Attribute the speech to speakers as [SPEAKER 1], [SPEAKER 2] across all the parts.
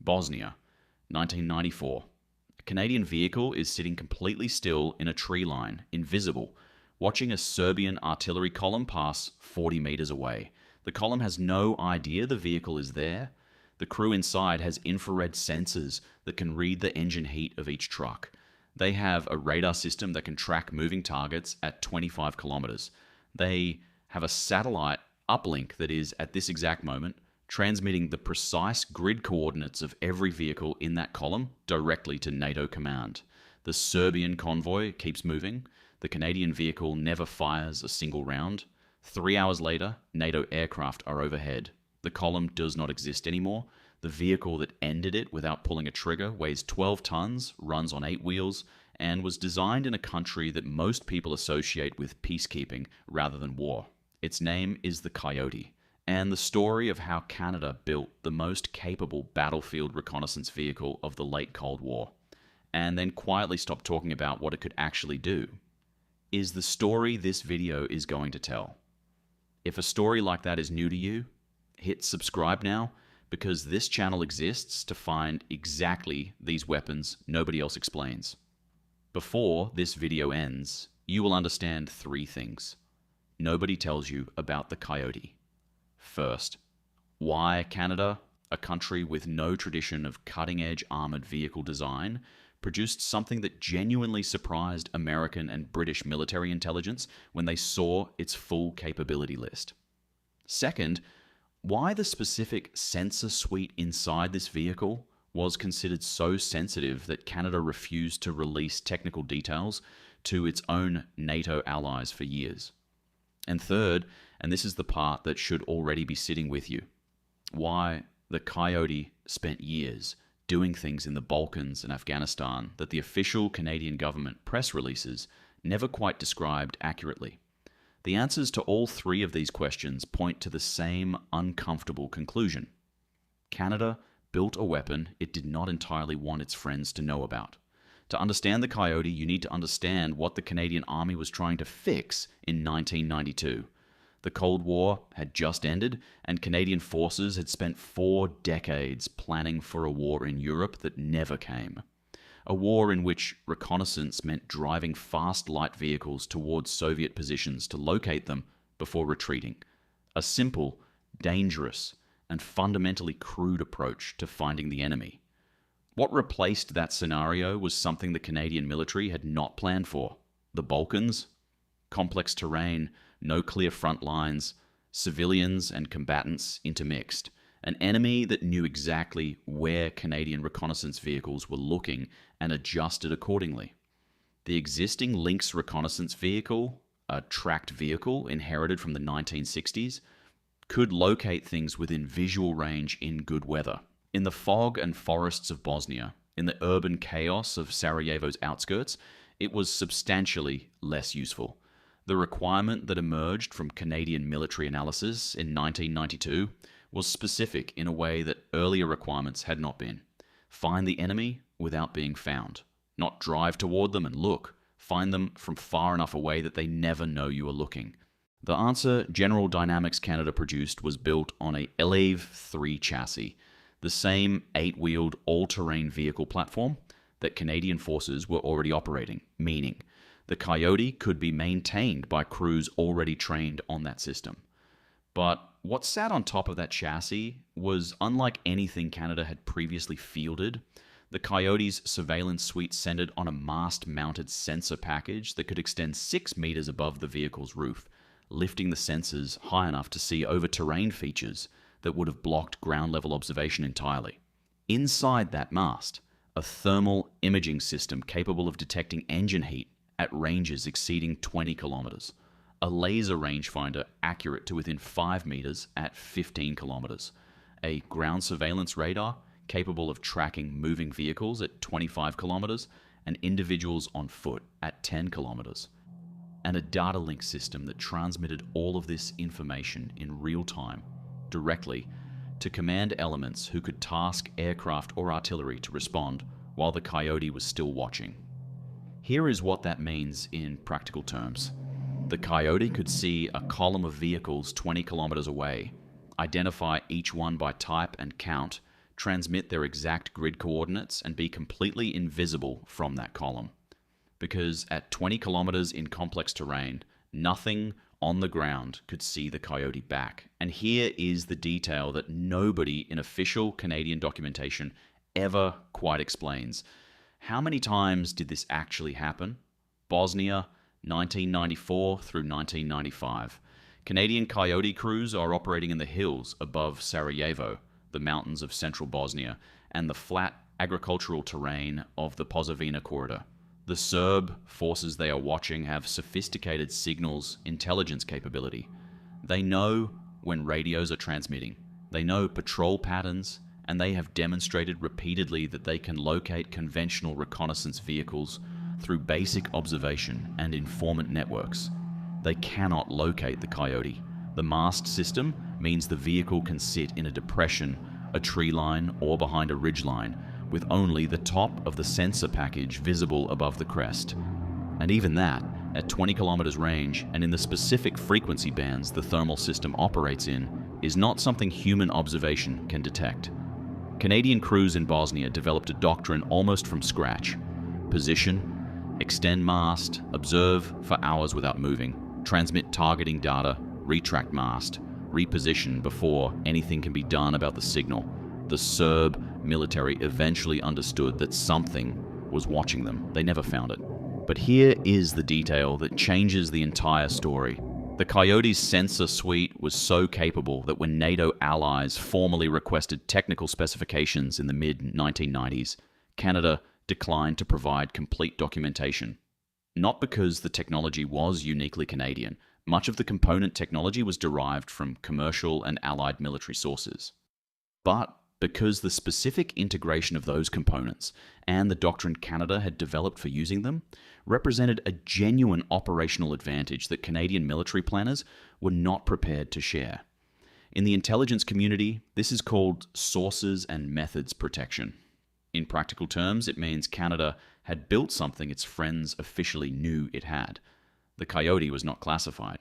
[SPEAKER 1] Bosnia, 1994. A Canadian vehicle is sitting completely still in a tree line, invisible, watching a Serbian artillery column pass 40 meters away. The column has no idea the vehicle is there. The crew inside has infrared sensors that can read the engine heat of each truck. They have a radar system that can track moving targets at 25 kilometers. They have a satellite uplink that is, at this exact moment, transmitting the precise grid coordinates of every vehicle in that column directly to NATO command. The Serbian convoy keeps moving. The Canadian vehicle never fires a single round. 3 hours later, NATO aircraft are overhead. The column does not exist anymore. The vehicle that ended it without pulling a trigger weighs 12 tons, runs on 8 wheels, and was designed in a country that most people associate with peacekeeping rather than war. Its name is the Coyote, and the story of how Canada built the most capable battlefield reconnaissance vehicle of the late Cold War, and then quietly stopped talking about what it could actually do, is the story this video is going to tell. If a story like that is new to you, hit subscribe now, because this channel exists to find exactly these weapons nobody else explains. Before this video ends, you will understand 3 things nobody tells you about the Coyote. First, why Canada, a country with no tradition of cutting-edge armored vehicle design, produced something that genuinely surprised American and British military intelligence when they saw its full capability list. Second, why the specific sensor suite inside this vehicle was considered so sensitive that Canada refused to release technical details to its own NATO allies for years. And third, and this is the part that should already be sitting with you, why the Coyote spent years doing things in the Balkans and Afghanistan that the official Canadian government press releases never quite described accurately. The answers to all 3 of these questions point to the same uncomfortable conclusion. Canada built a weapon it did not entirely want its friends to know about. To understand the Coyote, you need to understand what the Canadian Army was trying to fix in 1992. The Cold War had just ended, and Canadian forces had spent 4 decades planning for a war in Europe that never came. A war in which reconnaissance meant driving fast light vehicles towards Soviet positions to locate them before retreating. A simple, dangerous, and fundamentally crude approach to finding the enemy. What replaced that scenario was something the Canadian military had not planned for. The Balkans, complex terrain, no clear front lines, civilians and combatants intermixed. An enemy that knew exactly where Canadian reconnaissance vehicles were looking and adjusted accordingly. The existing Lynx reconnaissance vehicle, a tracked vehicle inherited from the 1960s, could locate things within visual range in good weather. In the fog and forests of Bosnia, in the urban chaos of Sarajevo's outskirts, it was substantially less useful. The requirement that emerged from Canadian military analysis in 1992 was specific in a way that earlier requirements had not been. Find the enemy without being found. Not drive toward them and look. Find them from far enough away that they never know you are looking. The answer General Dynamics Canada produced was built on a Elave 3 chassis, the same 8-wheeled all-terrain vehicle platform that Canadian forces were already operating, meaning the Coyote could be maintained by crews already trained on that system. But what sat on top of that chassis was unlike anything Canada had previously fielded. The Coyote's surveillance suite centered on a mast-mounted sensor package that could extend 6 meters above the vehicle's roof, lifting the sensors high enough to see over terrain features that would have blocked ground-level observation entirely. Inside that mast, a thermal imaging system capable of detecting engine heat at ranges exceeding 20 kilometers. A laser rangefinder accurate to within 5 meters at 15 kilometers. A ground surveillance radar capable of tracking moving vehicles at 25 kilometers and individuals on foot at 10 kilometers. And a data link system that transmitted all of this information in real time, directly, to command elements who could task aircraft or artillery to respond while the Coyote was still watching. Here is what that means in practical terms. The Coyote could see a column of vehicles 20 kilometers away, identify each one by type and count, transmit their exact grid coordinates, and be completely invisible from that column. Because at 20 kilometers in complex terrain, nothing on the ground could see the Coyote back. And here is the detail that nobody in official Canadian documentation ever quite explains. How many times did this actually happen? Bosnia, 1994 through 1995. Canadian Coyote crews are operating in the hills above Sarajevo, the mountains of central Bosnia, and the flat agricultural terrain of the Posavina corridor. The Serb forces they are watching have sophisticated signals intelligence capability. They know when radios are transmitting. They know patrol patterns, and they have demonstrated repeatedly that they can locate conventional reconnaissance vehicles through basic observation and informant networks. They cannot locate the Coyote. The mast system means the vehicle can sit in a depression, a tree line, or behind a ridge line, with only the top of the sensor package visible above the crest. And even that, at 20 kilometers range and in the specific frequency bands the thermal system operates in, is not something human observation can detect. Canadian crews in Bosnia developed a doctrine almost from scratch. Position, extend mast, observe for hours without moving, transmit targeting data, retract mast, reposition before anything can be done about the signal. The Serb military eventually understood that something was watching them. They never found it. But here is the detail that changes the entire story. The Coyote's sensor suite was so capable that when NATO allies formally requested technical specifications in the mid-1990s, Canada declined to provide complete documentation. Not because the technology was uniquely Canadian. Much of the component technology was derived from commercial and allied military sources. But because the specific integration of those components and the doctrine Canada had developed for using them represented a genuine operational advantage that Canadian military planners were not prepared to share. In the intelligence community, this is called sources and methods protection. In practical terms, it means Canada had built something its friends officially knew it had. The Coyote was not classified,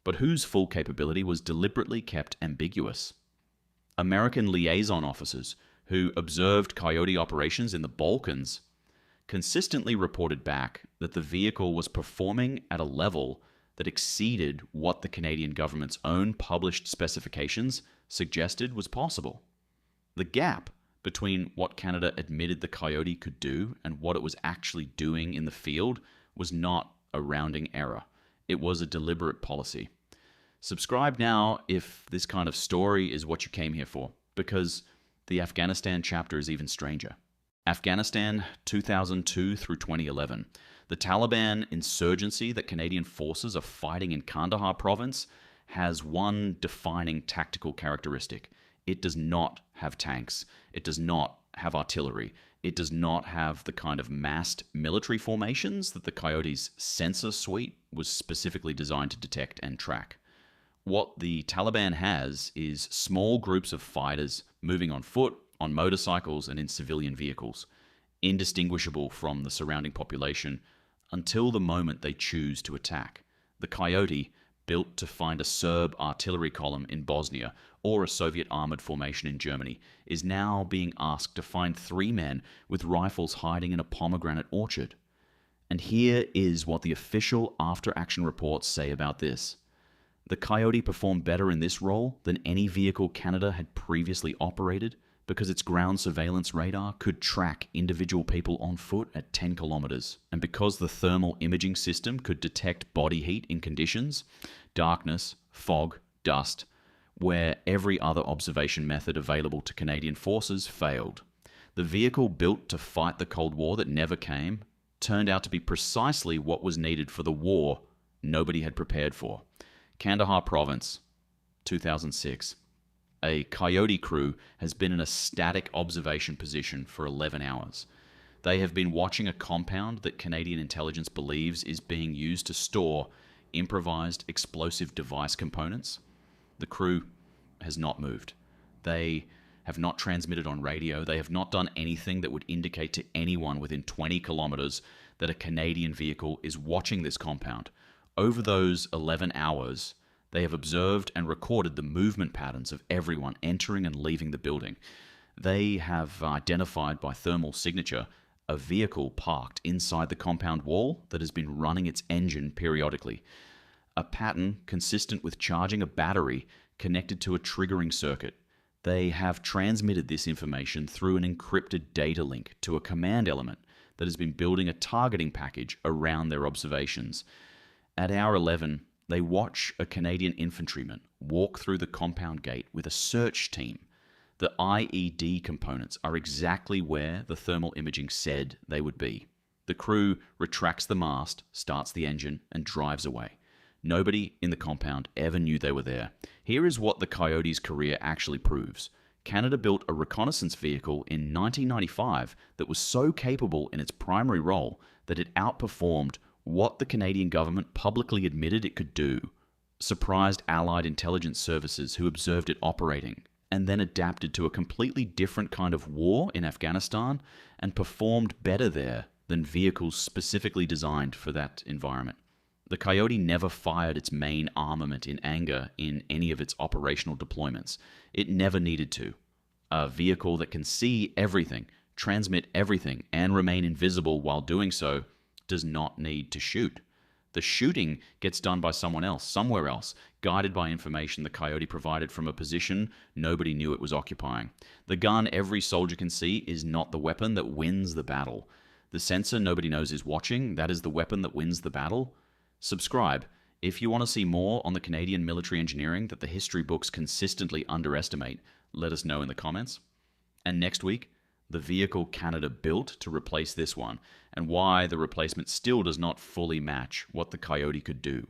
[SPEAKER 1] but whose full capability was deliberately kept ambiguous. American liaison officers who observed Coyote operations in the Balkans consistently reported back that the vehicle was performing at a level that exceeded what the Canadian government's own published specifications suggested was possible. The gap between what Canada admitted the Coyote could do and what it was actually doing in the field was not a rounding error. It was a deliberate policy. Subscribe now if this kind of story is what you came here for, because the Afghanistan chapter is even stranger. Afghanistan, 2002 through 2011. The Taliban insurgency that Canadian forces are fighting in Kandahar province has one defining tactical characteristic. It does not have tanks. It does not have artillery. It does not have the kind of massed military formations that the Coyote's sensor suite was specifically designed to detect and track. What the Taliban has is small groups of fighters moving on foot, on motorcycles, and in civilian vehicles, indistinguishable from the surrounding population until the moment they choose to attack. The Coyote, built to find a Serb artillery column in Bosnia or a Soviet armored formation in Germany, is now being asked to find 3 men with rifles hiding in a pomegranate orchard. And here is what the official after-action reports say about this. The Coyote performed better in this role than any vehicle Canada had previously operated because its ground surveillance radar could track individual people on foot at 10 kilometers, and because the thermal imaging system could detect body heat in conditions, darkness, fog, dust, where every other observation method available to Canadian forces failed. The vehicle built to fight the Cold War that never came turned out to be precisely what was needed for the war nobody had prepared for. Kandahar province, 2006. A Coyote crew has been in a static observation position for 11 hours. They have been watching a compound that Canadian intelligence believes is being used to store improvised explosive device components. The crew has not moved. They have not transmitted on radio. They have not done anything that would indicate to anyone within 20 kilometers that a Canadian vehicle is watching this compound. Over those 11 hours, they have observed and recorded the movement patterns of everyone entering and leaving the building. They have identified by thermal signature a vehicle parked inside the compound wall that has been running its engine periodically. A pattern consistent with charging a battery connected to a triggering circuit. They have transmitted this information through an encrypted data link to a command element that has been building a targeting package around their observations. At hour 11, they watch a Canadian infantryman walk through the compound gate with a search team. The IED components are exactly where the thermal imaging said they would be. The crew retracts the mast, starts the engine, and drives away. Nobody in the compound ever knew they were there. Here is what the Coyote's career actually proves. Canada built a reconnaissance vehicle in 1995 that was so capable in its primary role that it outperformed what the Canadian government publicly admitted it could do, surprised Allied intelligence services who observed it operating, and then adapted to a completely different kind of war in Afghanistan and performed better there than vehicles specifically designed for that environment. The Coyote never fired its main armament in anger in any of its operational deployments. It never needed to. A vehicle that can see everything, transmit everything, and remain invisible while doing so does not need to shoot. The shooting gets done by someone else, somewhere else, guided by information the Coyote provided from a position nobody knew it was occupying. The gun every soldier can see is not the weapon that wins the battle. The sensor nobody knows is watching, that is the weapon that wins the battle. Subscribe if you want to see more on the Canadian military engineering that the history books consistently underestimate. Let us know in the comments. And next week, the vehicle Canada built to replace this one, and why the replacement still does not fully match what the Coyote could do.